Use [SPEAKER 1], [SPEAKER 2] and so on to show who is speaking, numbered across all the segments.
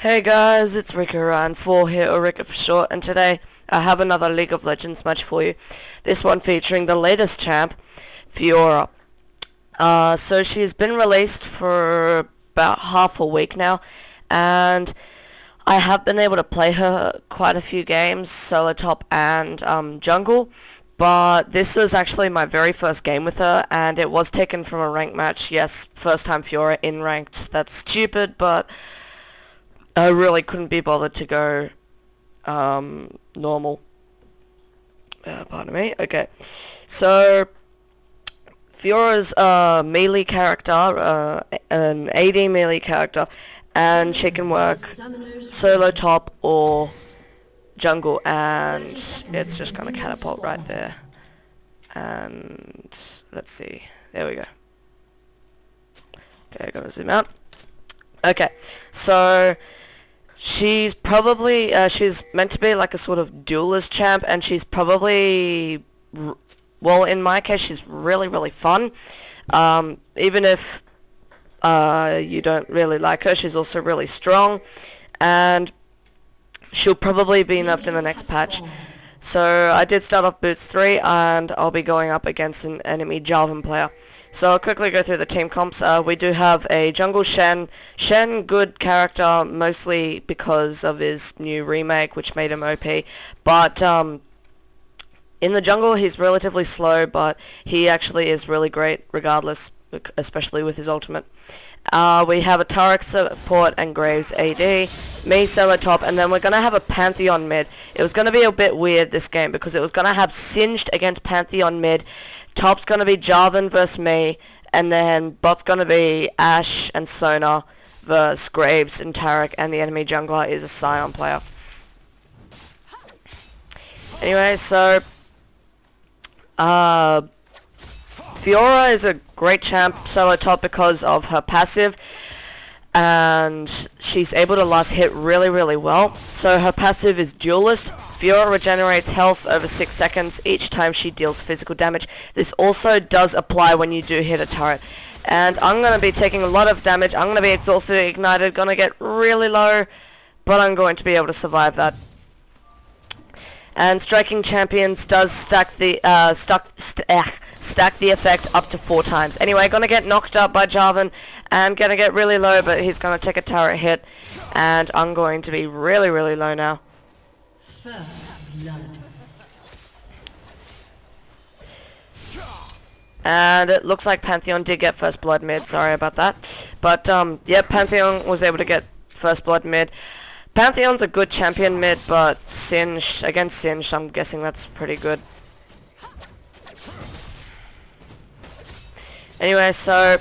[SPEAKER 1] Hey guys, it's Rico4 here, or Rico for short, and today I have another League of Legends match for you. This one featuring the latest champ, Fiora. So she's been released for about half a week now, and I have been able to play her quite a few games, solo top and jungle, but this was actually my very first game with her, and it was taken from a ranked match. Yes, first time Fiora in ranked. That's stupid, but I really couldn't be bothered to go normal. Pardon me. Okay, so Fiora's a melee character, an AD melee character, and she can work solo top or jungle, and it's just gonna catapult right there. And let's see. There we go. Okay, gotta zoom out. Okay, so she's probably, she's meant to be like a sort of duelist champ, and she's probably, well, in my case, she's really fun. Even if you don't really like her, she's also really strong, and she'll probably be nerfed in the next patch. So I did start off Boots 3, and I'll be going up against an enemy Jarvan player. So I'll quickly go through the team comps. We do have a jungle Shen. Shen, good character, mostly because of his new remake, which made him OP. But in the jungle, he's relatively slow, but he actually is really great regardless, especially with his ultimate. We have a Tarek support and Graves AD, me solo top, and then we're going to have a Pantheon mid. It was going to be a bit weird this game because it was going to have Singed against Pantheon mid, top's going to be Jarvan versus me, and then bot's going to be Ashe and Sona versus Graves and Tarek, and the enemy jungler is a Sion player. Anyway, so Fiora is a great champ solo top because of her passive, and she's able to last hit really well. So her passive is Duelist. Fiora regenerates health over 6 seconds each time she deals physical damage. This also does apply when you do hit a turret. And I'm going to be taking a lot of damage. I'm going to be exhausted, ignited, going to get really low, but I'm going to be able to survive that. And striking champions does stack the stack the effect up to 4 times. Anyway, gonna get knocked up by Jarvan and gonna get really low, but he's gonna take a turret hit, and I'm going to be really low now. And it looks like Pantheon did get first blood mid. Sorry about that, but yeah, Pantheon was able to get first blood mid. Pantheon's a good champion mid, but Singed, against Singed, I'm guessing that's pretty good. Anyway, so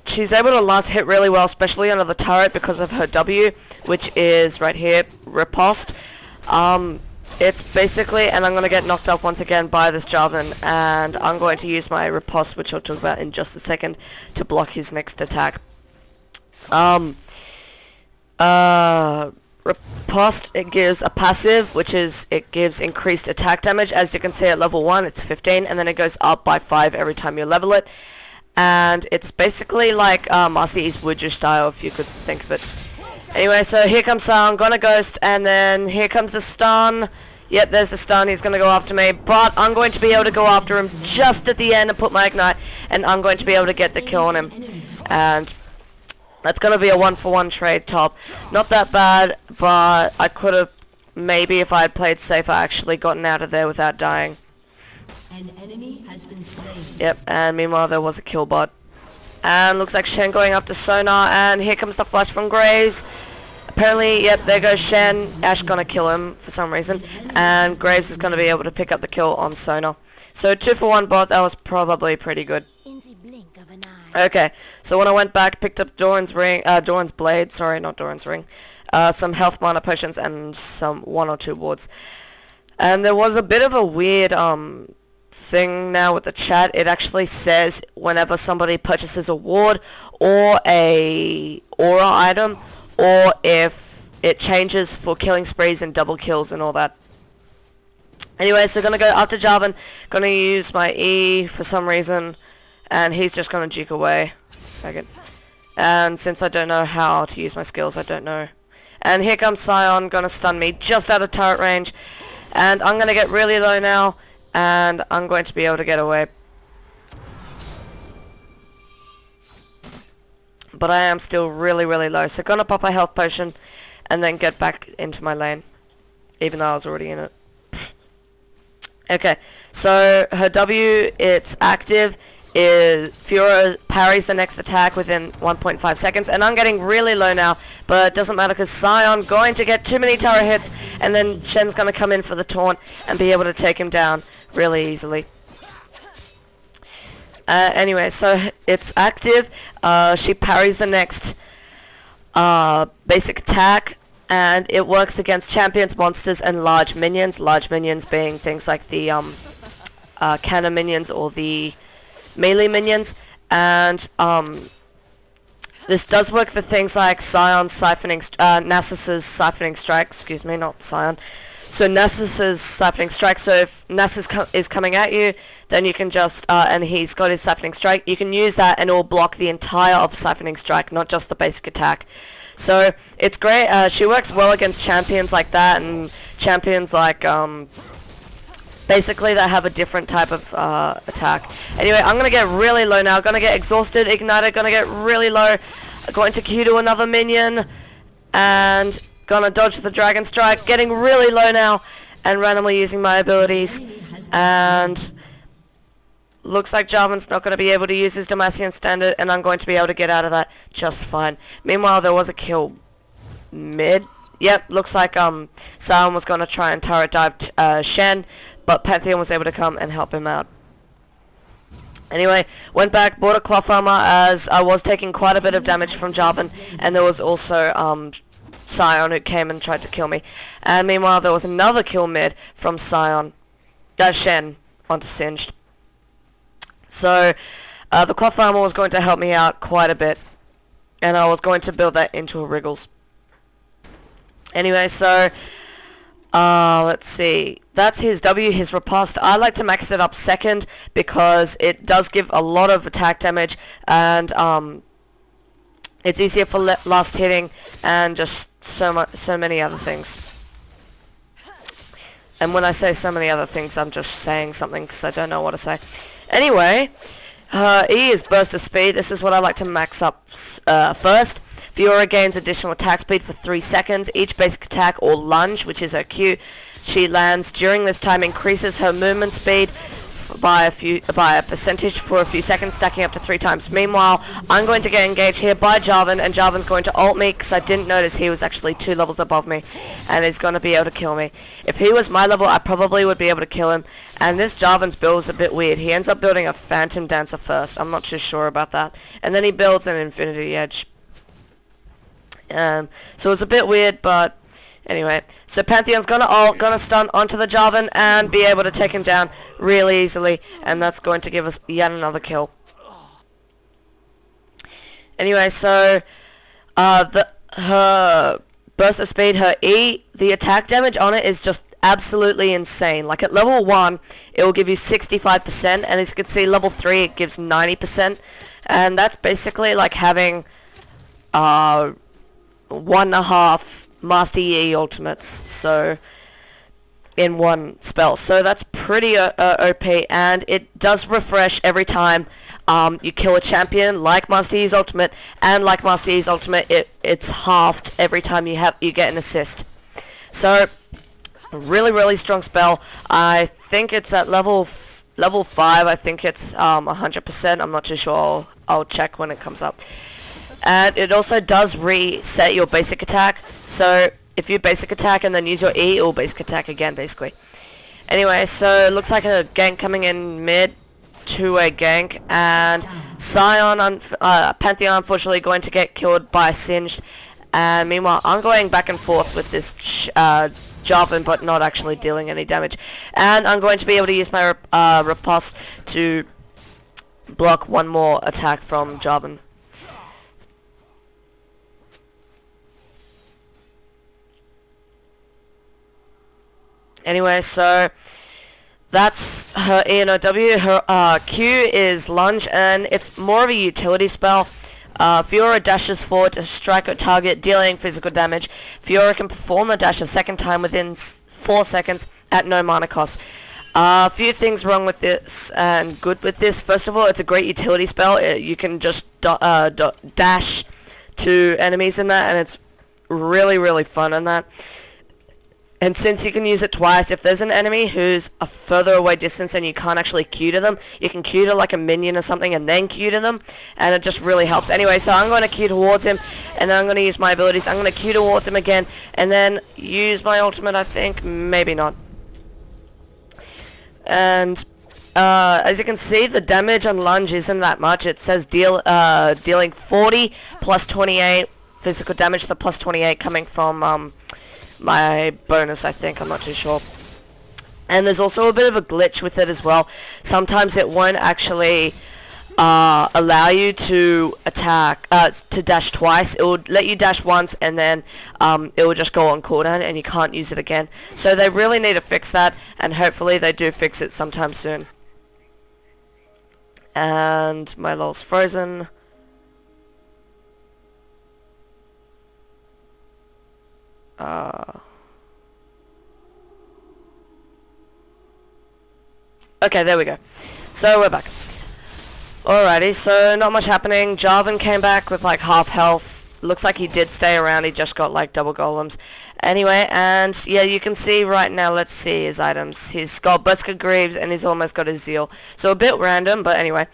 [SPEAKER 1] she's able to last hit really well, especially under the turret because of her W, which is right here, riposte. It's basically, and I'm going to get knocked up once again by this Jarvan, and I'm going to use my riposte, which I'll talk about in just a second, to block his next attack. Riposte, it gives a passive, which is, it gives increased attack damage. As you can see at level 1, it's 15, and then it goes up by 5 every time you level it. And it's basically like Master Yi's Wuju style, if you could think of it. Anyway, so here comes I'm gonna ghost, and then here comes the stun. Yep, there's the stun. He's gonna go after me, but I'm going to be able to go after him just at the end and put my ignite, and I'm going to be able to get the kill on him. And that's going to be a 1-for-1 trade top. Not that bad, but I could have, maybe if I had played safer, actually gotten out of there without dying.
[SPEAKER 2] An enemy has been slain.
[SPEAKER 1] Yep, and meanwhile there was a kill bot. And looks like Shen going after Sona, and here comes the flash from Graves. Apparently, yep, there goes Shen. Ashe going to kill him for some reason, and Graves is going to be able to pick up the kill on Sona. So 2-for-1 bot, that was probably pretty good. Okay, so when I went back, picked up Doran's blade, sorry, not Doran's ring, some health mana potions, and some 1 or 2 wards. And there was a bit of a weird thing now with the chat. It actually says whenever somebody purchases a ward or a aura item, or if it changes for killing sprees and double kills and all that. Anyway, so gonna go after Jarvan, gonna use my E for some reason, and he's just gonna juke away. And since I don't know how to use my skills, I don't know. And here comes Sion, gonna stun me just out of turret range. And I'm gonna get really low now, and I'm going to be able to get away. But I am still really, really low, so gonna pop a health potion, and then get back into my lane. Even though I was already in it. Okay, so her W, it's active. Fiora parries the next attack within 1.5 seconds, and I'm getting really low now, but it doesn't matter because Sion going to get too many turret hits, and then Shen's going to come in for the taunt and be able to take him down really easily. Anyway, so it's active. She parries the next basic attack, and it works against champions, monsters, and large minions. Large minions being things like the cannon minions or the melee minions, and this does work for things like Sion's siphoning, Nasus's siphoning strike, excuse me, not Sion. So Nasus's siphoning strike, so if Nasus is coming at you, then you can just, and he's got his siphoning strike, you can use that and it will block the entire of siphoning strike, not just the basic attack. So it's great, she works well against champions like that, and champions like, basically, they have a different type of attack. Anyway, I'm going to get really low now. Going to get exhausted, ignited, going to get really low. Going to Q to another minion. And going to dodge the dragon strike. Getting really low now. And randomly using my abilities. And looks like Jarvan's not going to be able to use his Demacian standard. And I'm going to be able to get out of that just fine. Meanwhile, there was a kill mid. Yep, looks like Sion was going to try and turret dive Shen. But Pantheon was able to come and help him out. Anyway, went back, bought a cloth armor as I was taking quite a bit of damage from Jarvan, and there was also Sion who came and tried to kill me. And meanwhile, there was another kill mid from Shen onto Singed. So the cloth armor was going to help me out quite a bit, and I was going to build that into a Wriggles. Anyway, so let's see. That's his W, his riposte. I like to max it up second because it does give a lot of attack damage, and it's easier for last hitting and just so many other things. And when I say so many other things, I'm just saying something because I don't know what to say. Anyway, E is burst of speed. This is what I like to max up first. Fiora gains additional attack speed for 3 seconds. Each basic attack or lunge, which is her Q, she lands during this time increases her movement speed by a percentage for a few seconds, stacking up to 3 times. Meanwhile, I'm going to get engaged here by Jarvan, and Jarvan's going to ult me because I didn't notice he was actually 2 levels above me, and he's going to be able to kill me. If he was my level, I probably would be able to kill him. And this Jarvan's build is a bit weird. He ends up building a Phantom Dancer first. I'm not too sure about that. And then he builds an Infinity Edge. So it's a bit weird, but anyway. So Pantheon's gonna ult, gonna stun onto the Jarvan and be able to take him down really easily, and that's going to give us yet another kill. Anyway, so her burst of speed, her E, the attack damage on it is just absolutely insane. Like at level 1, it will give you 65%, and as you can see, level 3 it gives 90%, and that's basically like having 1.5 Master Yi ultimates, so in one spell. So that's pretty OP, and it does refresh every time you kill a champion, like Master Yi's ultimate, and like Master Yi's ultimate, it's halved every time you get an assist. So really strong spell. I think it's at level 5. I think it's 100%. I'm not too sure. I'll check when it comes up. And it also does reset your basic attack, so if you basic attack and then use your E, it will basic attack again, basically. Anyway, so it looks like a gank coming in mid, 2-way gank, and Pantheon unfortunately going to get killed by Singed, and meanwhile I'm going back and forth with this Jarvan, but not actually dealing any damage, and I'm going to be able to use my riposte to block one more attack from Jarvan. Anyway, so that's her E and her W. Her Q is lunge, and it's more of a utility spell. Fiora dashes forward to strike a target, dealing physical damage. Fiora can perform the dash a second time within 4 seconds at no mana cost. A few things wrong with this and good with this. First of all, it's a great utility spell. You can just dash to enemies in that, and it's really, really fun in that. And since you can use it twice, if there's an enemy who's a further away distance and you can't actually Q to them, you can Q to like a minion or something and then Q to them, and it just really helps. Anyway, so I'm going to Q towards him, and then I'm going to use my abilities. I'm going to Q towards him again, and then use my ultimate, I think. Maybe not. And as you can see, the damage on lunge isn't that much. It says dealing 40 plus 28 physical damage, the plus 28 coming from my bonus, I think. I'm not too sure. And there's also a bit of a glitch with it as well. Sometimes it won't actually allow you to attack, to dash twice. It will let you dash once, and then it will just go on cooldown and you can't use it again. So they really need to fix that, and hopefully they do fix it sometime soon. And my LOL's frozen. Okay, there we go. So we're back. Alrighty, so not much happening. Jarvan came back with like half health. Looks like he did stay around. He just got like double golems. Anyway, and yeah, you can see right now, let's see his items. He's got Busker Greaves and he's almost got his Zeal. So a bit random, but anyway.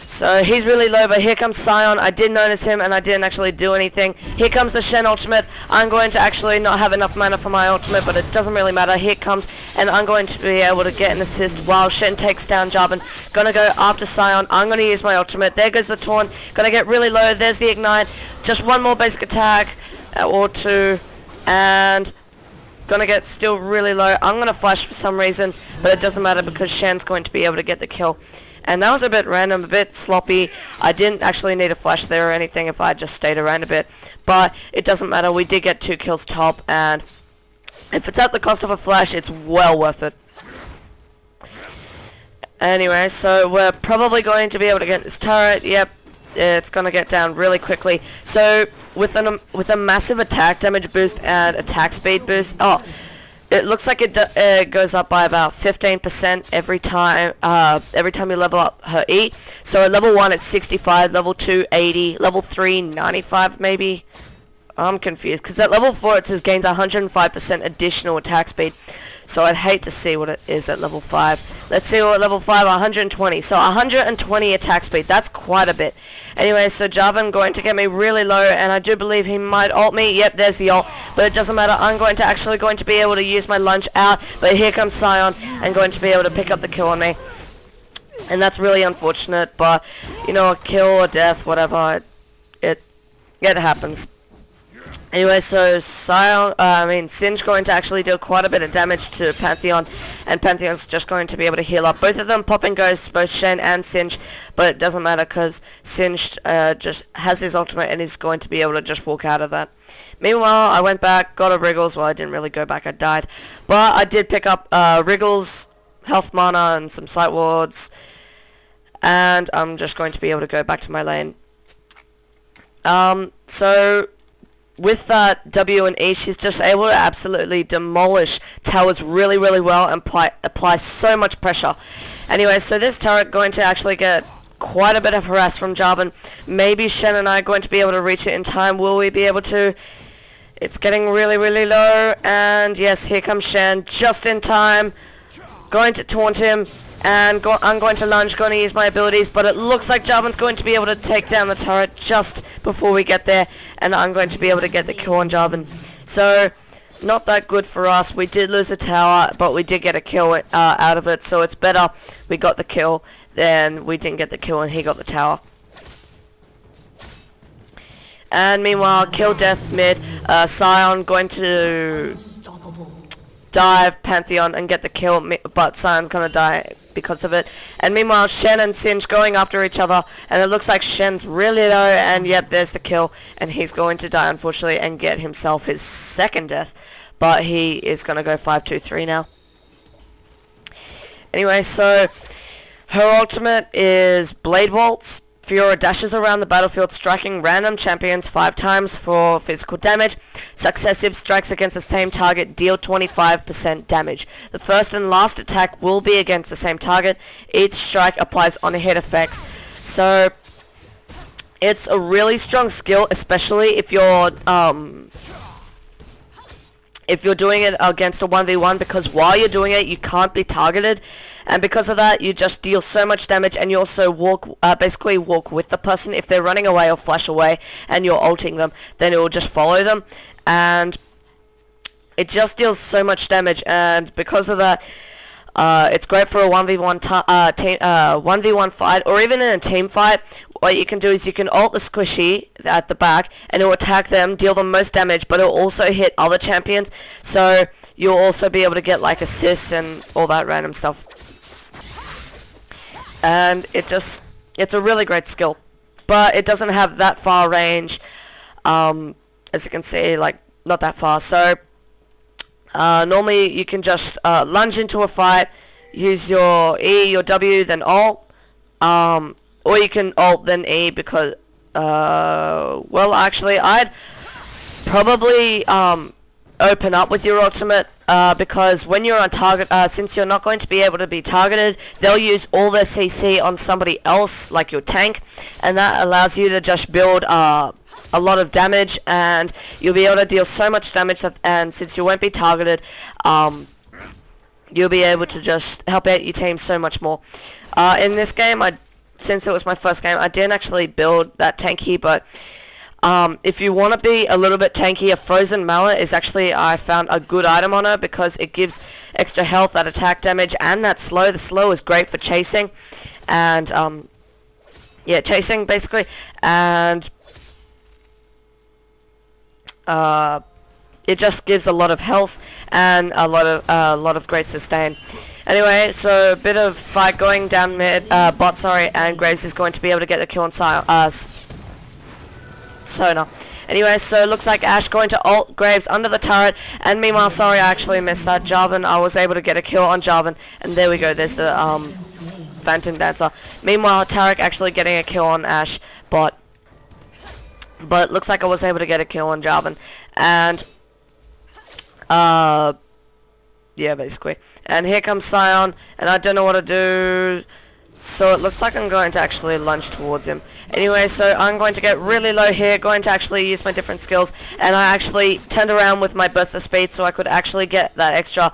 [SPEAKER 1] So he's really low, but here comes Sion. I did notice him, and I didn't actually do anything. Here comes the Shen ultimate. I'm going to actually not have enough mana for my ultimate, but it doesn't really matter. Here it comes, and I'm going to be able to get an assist while Shen takes down Jarvan. Gonna go after Sion. I'm gonna use my ultimate. There goes the taunt. Gonna get really low. There's the ignite. Just one more basic attack, or two, and gonna get still really low. I'm gonna flash for some reason, but it doesn't matter because Shen's going to be able to get the kill. And that was a bit random, a bit sloppy. I didn't actually need a flash there or anything if I just stayed around a bit. But it doesn't matter. We did get 2 kills top, and if it's at the cost of a flash, it's well worth it. Anyway, so we're probably going to be able to get this turret. Yep, it's going to get down really quickly. So with a massive attack damage boost and attack speed boost, it looks like it goes up by about 15% every time you level up her E. So at level 1 it's 65, level 2 80, level 3 95 maybe. I'm confused because at level 4 it says gains 105% additional attack speed. So I'd hate to see what it is at level 5. Let's see what at level 5, 120. So 120 attack speed, that's quite a bit. Anyway, so Jarvan going to get me really low, and I do believe he might ult me. Yep, there's the ult, but it doesn't matter. I'm going to be able to use my lunge out, but here comes Sion and going to be able to pick up the kill on me. And that's really unfortunate, but you know, a kill or death, whatever, it happens. Anyway, so Singe going to actually deal quite a bit of damage to Pantheon, and Pantheon's just going to be able to heal up. Both of them popping ghosts, both Shen and Singe, but it doesn't matter because Singe just has his ultimate and is going to be able to just walk out of that. Meanwhile, I went back, got a Wriggles. Well, I didn't really go back, I died. But I did pick up Wriggles, health mana, and some sight wards, and I'm just going to be able to go back to my lane. So with that W and E, she's just able to absolutely demolish towers really, really well and apply so much pressure. Anyway, so this turret going to actually get quite a bit of harass from Jarvan. Maybe Shen and I are going to be able to reach it in time. Will we be able to? It's getting really, really low, and yes, here comes Shen just in time. Going to taunt him, and I'm going to lunge, going to use my abilities, but it looks like Jarvan's going to be able to take down the turret just before we get there, and I'm going to be able to get the kill on Jarvan. So, not that good for us. We did lose a tower, but we did get a kill out of it, so it's better we got the kill than we didn't get the kill and he got the tower. And meanwhile, kill death mid, Sion going to dive Pantheon and get the kill, but Sion's gonna die because of it. And meanwhile, Shen and Singe going after each other, and it looks like Shen's really low, and yep, there's the kill, and he's going to die unfortunately and get himself his second death, but he is gonna go 5-2-3 now. Anyway, so her ultimate is Blade Waltz. Fiora dashes around the battlefield, striking random champions 5 times for physical damage. Successive strikes against the same target deal 25% damage. The first and last attack will be against the same target. Each strike applies on-hit effects. So it's a really strong skill, especially if you're doing it against a 1v1, because while you're doing it you can't be targeted, and because of that you just deal so much damage, and you also basically walk with the person. If they're running away or flash away and you're ulting them, then it will just follow them, and it just deals so much damage. And because of that, it's great for a 1v1 fight, or even in a team fight. What you can do is you can ult the squishy at the back, and it will attack them, deal them most damage, but it will also hit other champions, so you'll also be able to get like assists and all that random stuff. And it's a really great skill, but it doesn't have that far range, as you can see, like not that far. So normally you can just lunge into a fight, use your E, your W, then ult, or you can ult then E, because well, actually I'd probably open up with your ultimate, because when you're on target, since you're not going to be able to be targeted, they'll use all their CC on somebody else, like your tank, and that allows you to just build a lot of damage, and you'll be able to deal so much damage and since you won't be targeted, you'll be able to just help out your team so much more. In this game, since it was my first game, I didn't actually build that tanky, but if you want to be a little bit tanky, a frozen mallet is actually, I found, a good item on her, because it gives extra health, that attack damage, and that slow. The slow is great for chasing, and yeah, chasing basically, and it just gives a lot of health and a lot of great sustain. Anyway, so a bit of fight going down mid, bot, sorry, and Graves is going to be able to get the kill on Sona. Anyway, so it looks like Ashe going to ult Graves under the turret, and meanwhile, sorry, I actually missed that. Jarvan, I was able to get a kill on Jarvan, and there we go, there's the Phantom Dancer. Meanwhile, Taric actually getting a kill on Ashe, but it looks like I was able to get a kill on Jarvan, and yeah, basically. And here comes Sion, and I don't know what to do, so it looks like I'm going to actually lunge towards him. Anyway, so I'm going to get really low here, going to actually use my different skills, and I actually turned around with my burst of speed so I could actually get that extra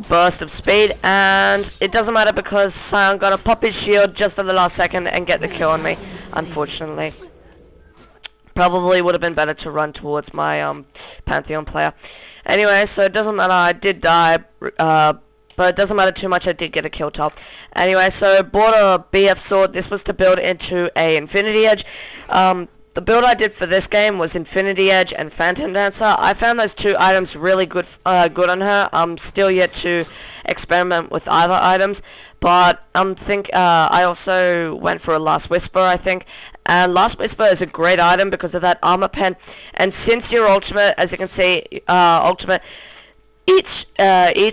[SPEAKER 1] burst of speed, and it doesn't matter because Sion got to pop his shield just at the last second and get the kill on me, unfortunately. Probably would have been better to run towards my Pantheon player. Anyway, so it doesn't matter, I did die, but it doesn't matter too much, I did get a kill top. Anyway, so bought a BF sword. This was to build into a Infinity Edge. The build I did for this game was Infinity Edge and Phantom Dancer. I found those two items really good on her. I'm still yet to experiment with other items, but I also went for a Last Whisper, I think. And Last Whisper is a great item because of that armor pen. And since your ultimate, as you can see, each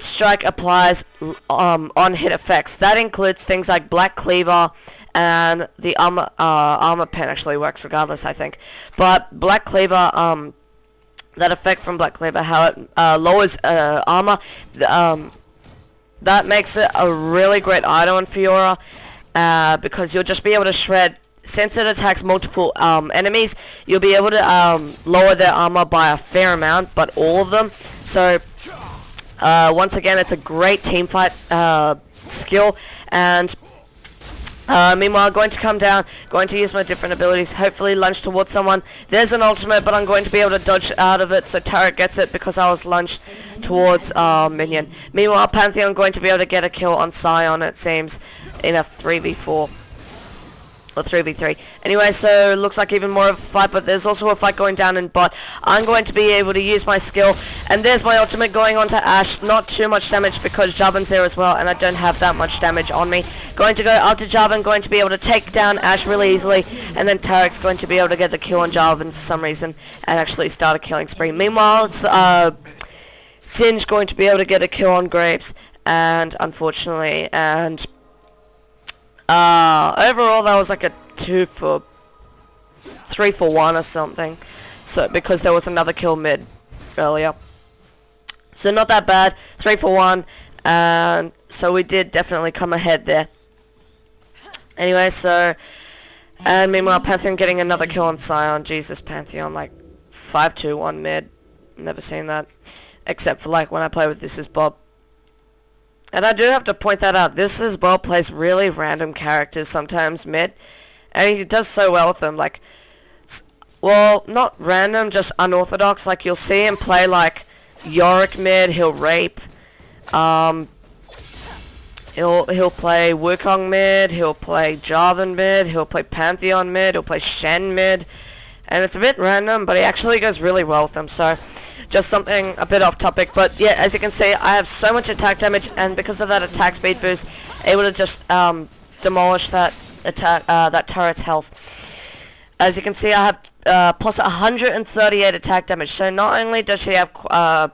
[SPEAKER 1] strike applies on hit effects. That includes things like Black Cleaver, and the armor pen actually works regardless, I think. But Black Cleaver, that effect from Black Cleaver, how it lowers armor, that makes it a really great item on Fiora, because you'll just be able to shred. Since it attacks multiple enemies, you'll be able to lower their armor by a fair amount, but all of them. So once again, it's a great team fight skill, and meanwhile, going to come down, going to use my different abilities, hopefully lunge towards someone. There's an ultimate, but I'm going to be able to dodge out of it, so Taric gets it because I was lunged towards minion. Meanwhile, Pantheon going to be able to get a kill on Sion, it seems, in a 3v4. Or 3v3. Anyway, so looks like even more of a fight, but there's also a fight going down in bot. I'm going to be able to use my skill, and there's my ultimate going on to Ashe. Not too much damage because Jarvan's there as well, and I don't have that much damage on me. Going to go up to Jarvan, going to be able to take down Ashe really easily, and then Taric's going to be able to get the kill on Jarvan for some reason, and actually start a killing spree. Meanwhile, Singe going to be able to get a kill on Graves, and unfortunately, and Overall that was like a 3 for 1 or something. So because there was another kill mid earlier. So not that bad. 3 for 1. And so we did definitely come ahead there. Anyway, so... And meanwhile, Pantheon getting another kill on Sion. Jesus, Pantheon, like 5-2-1 mid. Never seen that. Except for like when I play with This Is Bob. And I do have to point that out. This Is Bob plays really random characters sometimes mid. And he does so well with them. Like, well, not random, just unorthodox. Like you'll see him play like Yorick mid, he'll rape. He'll play Wukong mid, he'll play Jarvan mid, he'll play Pantheon mid, he'll play Shen mid, and it's a bit random, but he actually goes really well with them, so just something a bit off topic, but yeah, as you can see, I have so much attack damage, and because of that attack speed boost, able to just demolish that that turret's health. As you can see, I have plus 138 attack damage, so not only does she have, well,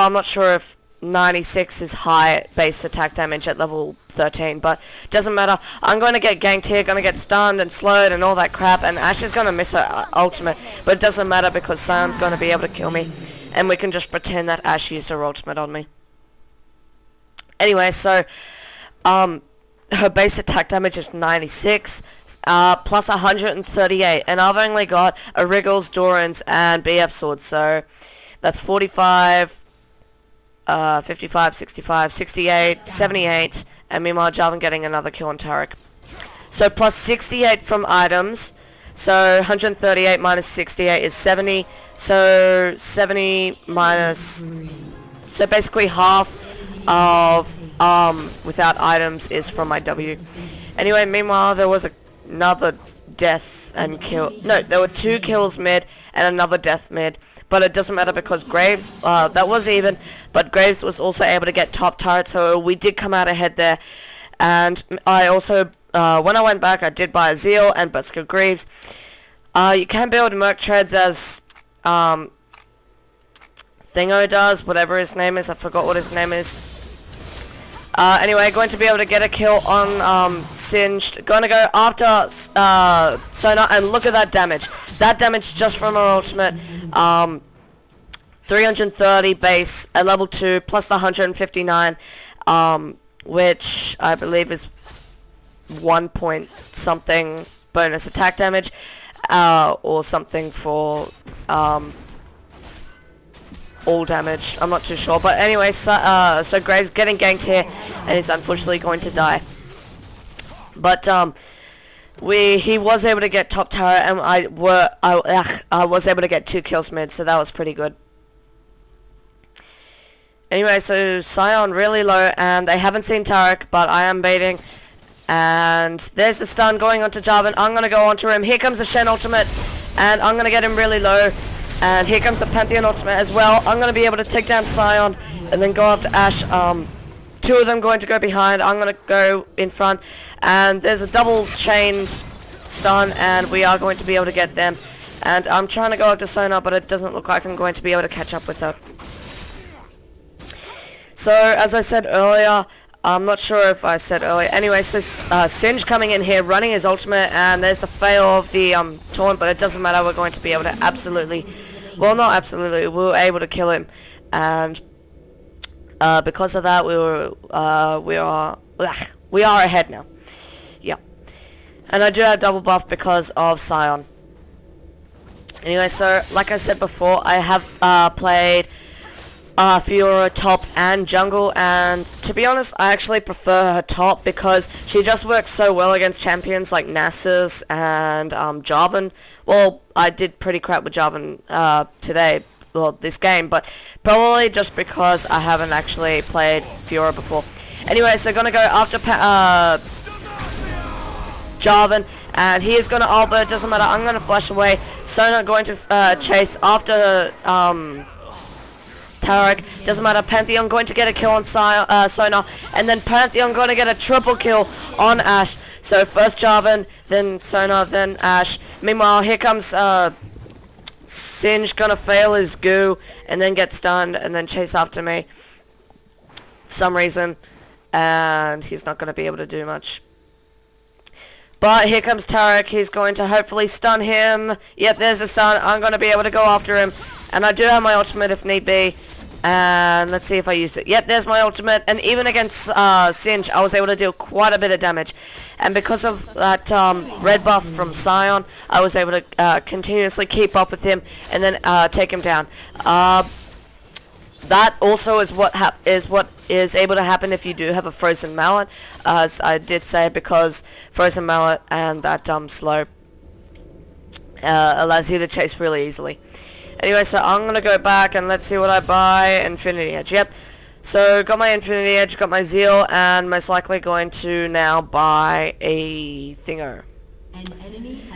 [SPEAKER 1] I'm not sure if 96 is high base attack damage at level 13, but doesn't matter. I'm going to get ganked here, going to get stunned and slowed and all that crap, and Ashe is going to miss her ultimate, but it doesn't matter because Sion's going to be able to kill me, and we can just pretend that Ashe used her ultimate on me. Anyway, so her base attack damage is 96, plus 138, and I've only got a Wriggles, Doran's, and BF Sword, so that's 45, 55, 65, 68, 78, and meanwhile Jarvan getting another kill on Taric. So plus 68 from items, so 138 minus 68 is 70, so 70 minus, so basically half of without items is from my W. Anyway, meanwhile there was another death and kill, no, there were 2 kills mid and another death mid. But it doesn't matter because Graves, that was even, but Graves was also able to get top turret, so we did come out ahead there. And I also, when I went back, I did buy a Zeal and Busker Greaves. You can build Merc Treads as Thingo does, whatever his name is, I forgot what his name is. Anyway, going to be able to get a kill on Singed. Going to go after Sona, and look at that damage. That damage just from her ultimate. 330 base at level 2 plus the 159, which I believe is 1 point something bonus attack damage, or something for all damage. I'm not too sure, but anyway, so Graves getting ganked here, and he's unfortunately going to die. But he was able to get top tower, and I was able to get 2 kills mid, so that was pretty good. Anyway, so Sion really low, and they haven't seen Taric, but I am baiting. And there's the stun going onto Jarvan. I'm going to go onto him. Here comes the Shen ultimate, and I'm going to get him really low. And here comes the Pantheon ultimate as well. I'm going to be able to take down Sion, and then go after Ashe. 2 of them going to go behind. I'm going to go in front. And there's a double chained stun, and we are going to be able to get them. And I'm trying to go after Sona, but it doesn't look like I'm going to be able to catch up with her. So, as I said earlier, I'm not sure if I said earlier. Anyway, so Singe coming in here, running his ultimate, and there's the fail of the taunt, but it doesn't matter. We're going to be able to absolutely, well, not absolutely, we were able to kill him, and because of that, we are ahead now. Yeah, and I do have double buff because of Sion. Anyway, so like I said before, I have played Fiora top and jungle, and to be honest, I actually prefer her top because she just works so well against champions like Nasus and Jarvan. Well, I did pretty crap with Jarvan today, well, this game, but probably just because I haven't actually played Fiora before. Anyway, so gonna go after Jarvan, and he is gonna ult, but it doesn't matter. I'm gonna flash away. Sona going to chase after Taric, doesn't matter. Pantheon going to get a kill on Sona, and then Pantheon going to get a triple kill on Ashe. So first Jarvan, then Sona, then Ashe. Meanwhile, here comes Singe, gonna fail his goo, and then get stunned, and then chase after me for some reason, and he's not gonna be able to do much. But here comes Tarek. He's going to hopefully stun him. Yep, there's a stun. I'm going to be able to go after him. And I do have my ultimate if need be. And let's see if I use it. Yep, there's my ultimate. And even against Singe, I was able to deal quite a bit of damage. And because of that red buff from Sion, I was able to continuously keep up with him and then take him down. That also is what is able to happen if you do have a frozen mallet, as I did say, because frozen mallet and that slow allows you to chase really easily. Anyway, so I'm gonna go back and let's see what I buy. Infinity Edge. Yep. So got my Infinity Edge, got my Zeal, and most likely going to now buy a Thingo.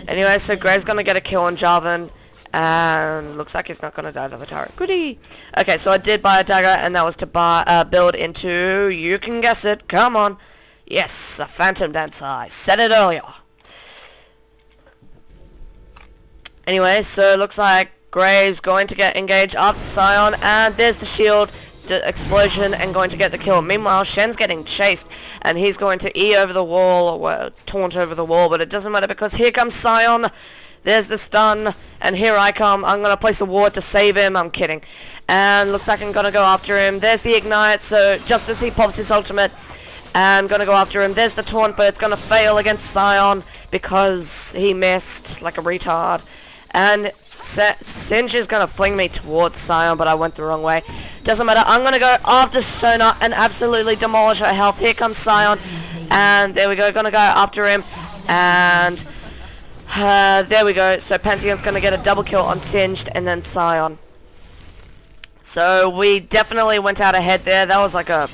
[SPEAKER 1] Anyway, so Graves gonna get a kill on Jarvan. And looks like he's not going to die to the turret. Goody! Okay, so I did buy a dagger, and that was to build into, you can guess it, come on. Yes, a Phantom Dancer. I said it earlier. Anyway, so it looks like Graves going to get engaged after Sion, and there's the shield, the explosion, and going to get the kill. Meanwhile, Shen's getting chased, and he's going to E over the wall, or well, taunt over the wall, but it doesn't matter because here comes Sion. There's the stun, and here I come. I'm going to place a ward to save him. I'm kidding. And looks like I'm going to go after him. There's the ignite, so just as he pops his ultimate, I'm going to go after him. There's the taunt, but it's going to fail against Sion because he missed like a retard. And Singe is going to fling me towards Sion, but I went the wrong way. Doesn't matter. I'm going to go after Sona and absolutely demolish her health. Here comes Sion, and there we go. Going to go after him, and... there we go. So Pantheon's going to get a double kill on Singed and then Sion. So we definitely went out ahead there. That was like a...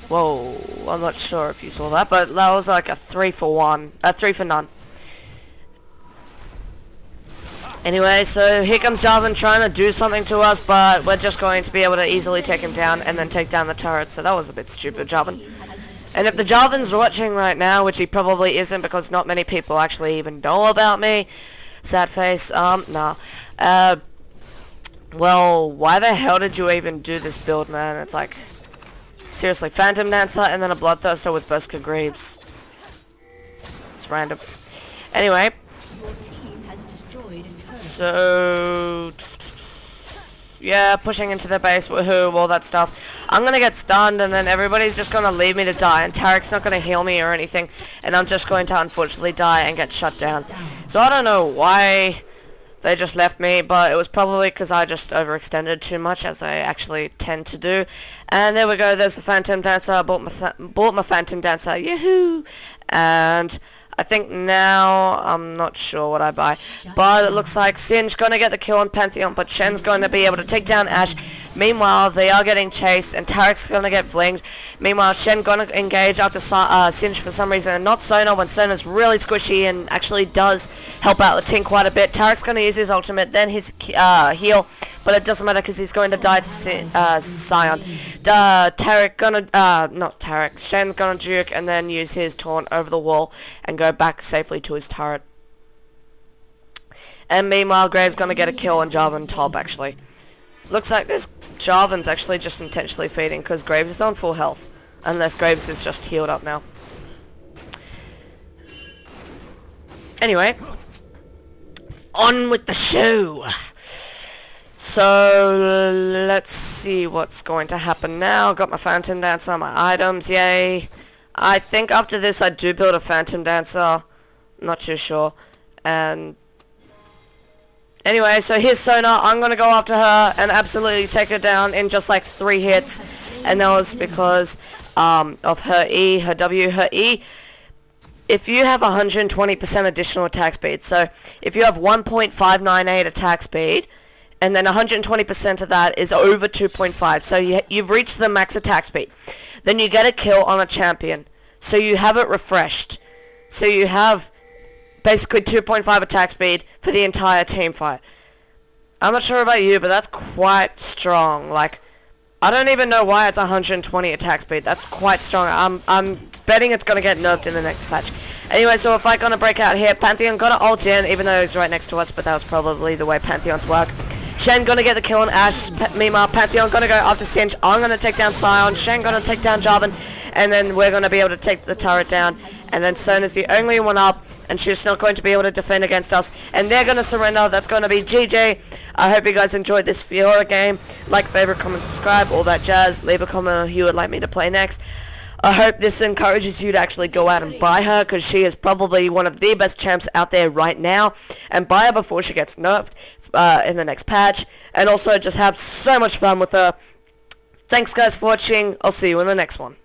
[SPEAKER 1] Whoa. I'm not sure if you saw that, but that was like a 3 for 1. 3 for none. Anyway, so here comes Jarvan trying to do something to us, but we're just going to be able to easily take him down and then take down the turret. So that was a bit stupid, Jarvan. And if the Jarvan's watching right now, which he probably isn't because not many people actually even know about me, sad face, nah. Well, why the hell did you even do this build, man? It's like, seriously, Phantom Dancer and then a Bloodthirster with Berserker Greaves. It's random. Anyway, so... yeah, pushing into their base, woohoo, all that stuff. I'm gonna get stunned, and then everybody's just gonna leave me to die, and Tarek's not gonna heal me or anything, and I'm just going to unfortunately die and get shut down. So I don't know why they just left me, but it was probably because I just overextended too much, as I actually tend to do. And there we go, there's the Phantom Dancer. I bought my Phantom Dancer, yahoo! And... I think now, I'm not sure what I buy, but it looks like Singe going to get the kill on Pantheon, but Shen's going to be able to take down Ashe. Meanwhile, they are getting chased, and Tarek's going to get flinged. Meanwhile, Shen going to engage after Singe for some reason, and not Sona, when Sona's really squishy and actually does help out the team quite a bit. Tarek's going to use his ultimate, then his heal, but it doesn't matter because he's going to die to Sion. Tarek gonna, not Tarek, Shen's gonna juke and then use his taunt over the wall and go back safely to his turret. And meanwhile, Graves gonna get a kill on Jarvan top, actually. Looks like this Jarvan's actually just intentionally feeding because Graves is on full health. Unless Graves is just healed up now. Anyway. On with the show! So, let's see what's going to happen now. Got my Phantom Dancer, my items, yay. I think after this I do build a Phantom Dancer. Not too sure. And anyway, so here's Sona. I'm going to go after her and absolutely take her down in just like 3 hits. And that was because of her E, her W, her E. If you have 120% additional attack speed, so if you have 1.598 attack speed, and then 120% of that is over 2.5. So you've reached the max attack speed. Then you get a kill on a champion. So you have it refreshed. So you have basically 2.5 attack speed for the entire team fight. I'm not sure about you, but that's quite strong. Like, I don't even know why it's 120 attack speed. That's quite strong. I'm betting it's going to get nerfed in the next patch. Anyway, so if I'm going to break out here, Pantheon going to ult in, even though he's right next to us, but that was probably the way Pantheons work. Shen gonna get the kill on Ashe. Meanwhile, Pantheon gonna go after Singe. I'm gonna take down Sion. Shen gonna take down Jarvan. And then we're gonna be able to take the turret down. and then Sona's the only one up, and she's not going to be able to defend against us, and they're going to surrender. That's going to be GG. I hope you guys enjoyed this Fiora game. Like, favorite, comment, subscribe, all that jazz. Leave a comment on who you would like me to play next. I hope this encourages you to actually go out and buy her, because she is probably one of the best champs out there right now, and buy her before she gets nerfed in the next patch, and also just have so much fun with her. Thanks guys for watching. I'll see you in the next one.